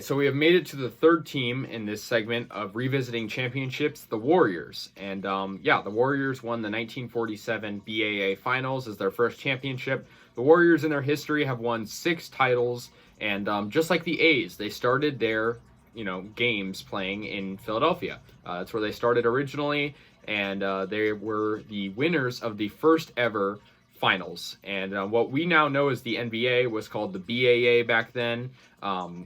right, so we have made it to the third team in this segment of revisiting championships, the Warriors. And the Warriors won the 1947 BAA Finals as their first championship. The Warriors in their history have won 6 titles, and just like the A's, they started their games playing in Philadelphia. That's where they started originally, and they were the winners of the first ever finals. And what we now know as the NBA was called the BAA back then.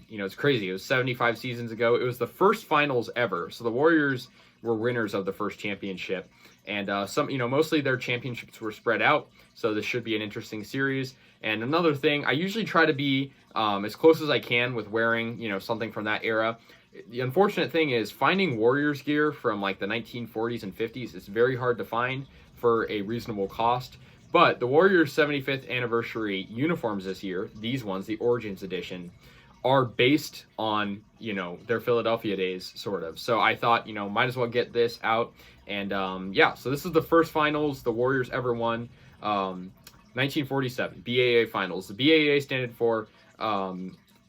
It's crazy. It was 75 seasons ago. It was the first finals ever. So the Warriors were winners of the first championship. And mostly their championships were spread out. So this should be an interesting series. And another thing, I usually try to be as close as I can with wearing, something from that era. The unfortunate thing is finding Warriors gear from like the 1940s and 50s is very hard to find for a reasonable cost. But the Warriors' 75th anniversary uniforms this year, these ones, the Origins Edition, are based on, their Philadelphia days, sort of. So I thought, might as well get this out. And, so this is the first finals the Warriors ever won, 1947, BAA Finals. The BAA stands for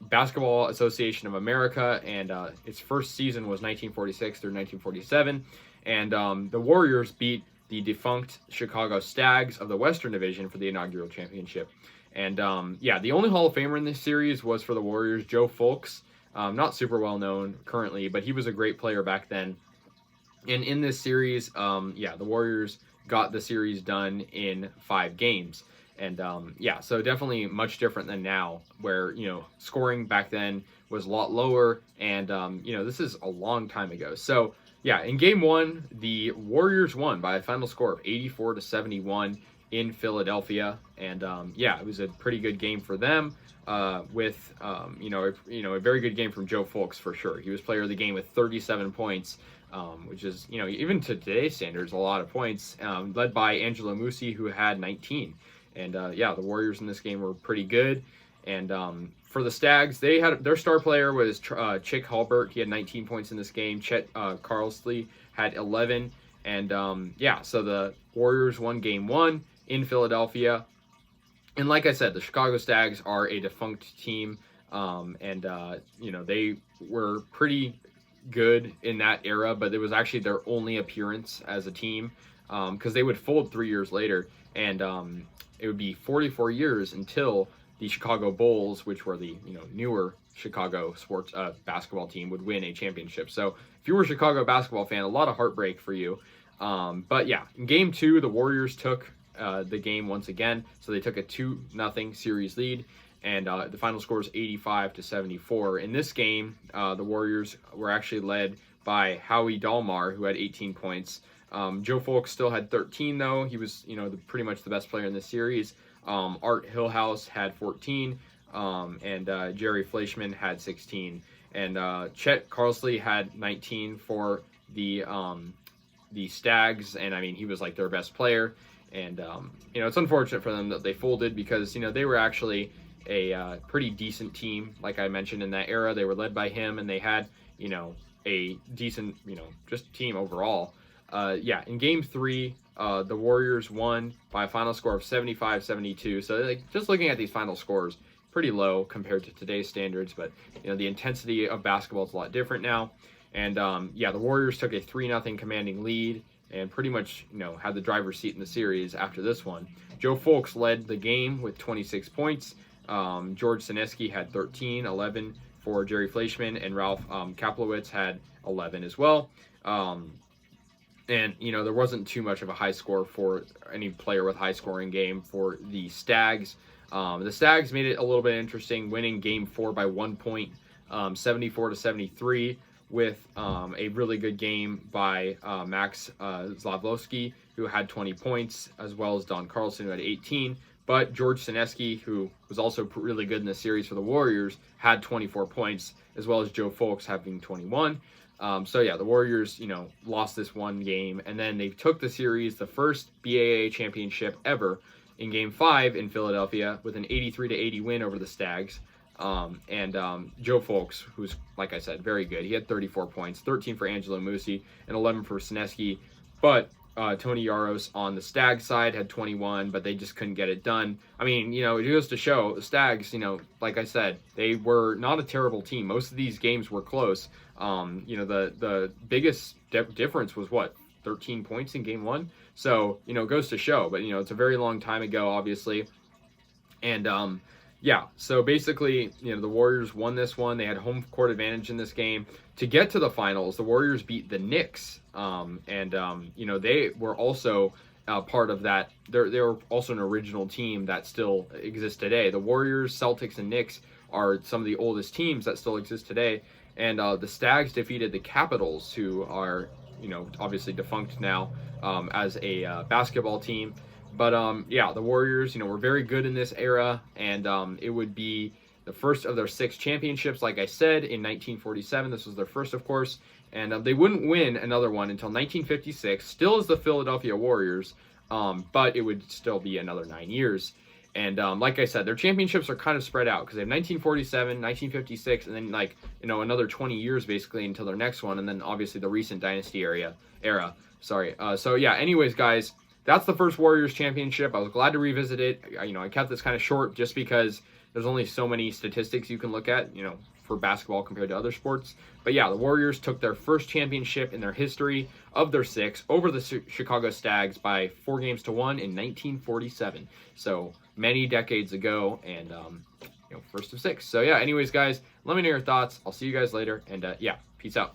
Basketball Association of America, and its first season was 1946 through 1947. And the Warriors beat the defunct Chicago Stags of the Western Division for the inaugural championship. And the only Hall of Famer in this series was for the Warriors, Joe Fulks. Not super well known currently, but he was a great player back then. And in this series, the Warriors got the series done in 5 games. And so definitely much different than now, where, scoring back then was a lot lower. And, this is a long time ago. So, in game 1, the Warriors won by a final score of 84-71 in Philadelphia. And, it was a pretty good game for them with, a very good game from Joe Fulks for sure. He was player of the game with 37 points, which is, even to today's standards, a lot of points, led by Angelo Musi, who had 19. And, the Warriors in this game were pretty good. And for the Stags, they had their star player was Chick Halbert. He had 19 points in this game. Chet Carlsley had 11. And, so the Warriors won game 1 in Philadelphia. And like I said, the Chicago Stags are a defunct team. They were pretty good in that era, but it was actually their only appearance as a team because they would fold 3 years later. And it would be 44 years until the Chicago Bulls, which were the newer Chicago sports basketball team, would win a championship. So if you were a Chicago basketball fan, a lot of heartbreak for you. In game 2, the Warriors took the game once again. So they took a 2-0 series lead, and the final score is 85-74. In this game, the Warriors were actually led by Howie Dalmar, who had 18 points. Joe Fulks still had 13, though. He was, pretty much the best player in this series. Art Hillhouse had 14, and Jerry Fleischman had 16. And Chet Carlsley had 19 for the Stags, and I mean, he was like their best player. And, it's unfortunate for them that they folded because, they were actually a pretty decent team. Like I mentioned, in that era, they were led by him, and they had, a decent, just team overall. In game 3, the Warriors won by a final score of 75-72. So just looking at these final scores, pretty low compared to today's standards, but the intensity of basketball is a lot different now. And the Warriors took a 3-0 commanding lead and pretty much had the driver's seat in the series after this one. Joe Fulks led the game with 26 points. George Sineski had 13, 11 for Jerry Fleischman, and Ralph Kaplowitz had 11 as well. And, there wasn't too much of a high score for any player with high scoring game for the Stags. The Stags made it a little bit interesting, winning game 4 by 1 point, 74-73, with a really good game by Max Zlavlowski, who had 20 points, as well as Don Carlson, who had 18. But George Sineski, who was also really good in the series for the Warriors, had 24 points, as well as Joe Fulks having 21. The Warriors, lost this one game, and then they took the series, the first BAA championship ever, in Game 5 in Philadelphia with an 83-80 win over the Stags. Joe Fulks, who's, like I said, very good. He had 34 points, 13 for Angelo Musi, and 11 for Sineski. But Tony Yaros on the Stags side had 21, but they just couldn't get it done. I mean, you know, it goes to show the Stags, you know, like I said, they were not a terrible team. Most of these games were close. You know, the biggest difference was what, 13 points in game one. So, you know, it goes to show, but you know, it's a very long time ago, obviously. And yeah, so basically, you know, the Warriors won this one. They had home court advantage in this game. To get to the finals, the Warriors beat the Knicks. You know, they were also part of that. They were also an original team that still exists today. The Warriors, Celtics, and Knicks are some of the oldest teams that still exist today. And the Stags defeated the Capitals, who are, you know, obviously defunct now, as a basketball team. But yeah, the Warriors, you know, were very good in this era, and it would be the first of their 6 championships, like I said, in 1947. This was their first, of course, and they wouldn't win another one until 1956, still as the Philadelphia Warriors, but it would still be another 9 years. And like I said, their championships are kind of spread out because they have 1947, 1956, and then, like, you know, another 20 years basically until their next one, and then obviously the recent dynasty era. Sorry. So yeah, anyways, guys, that's the first Warriors championship. I was glad to revisit it. You know, I kept this kind of short just because there's only so many statistics you can look at, you know, for basketball compared to other sports. But yeah, the Warriors took their first championship in their history of their 6 over the Chicago Stags by 4-1 in 1947. So many decades ago, and you know, first of 6. So yeah, anyways, guys, let me know your thoughts. I'll see you guys later, and yeah, peace out.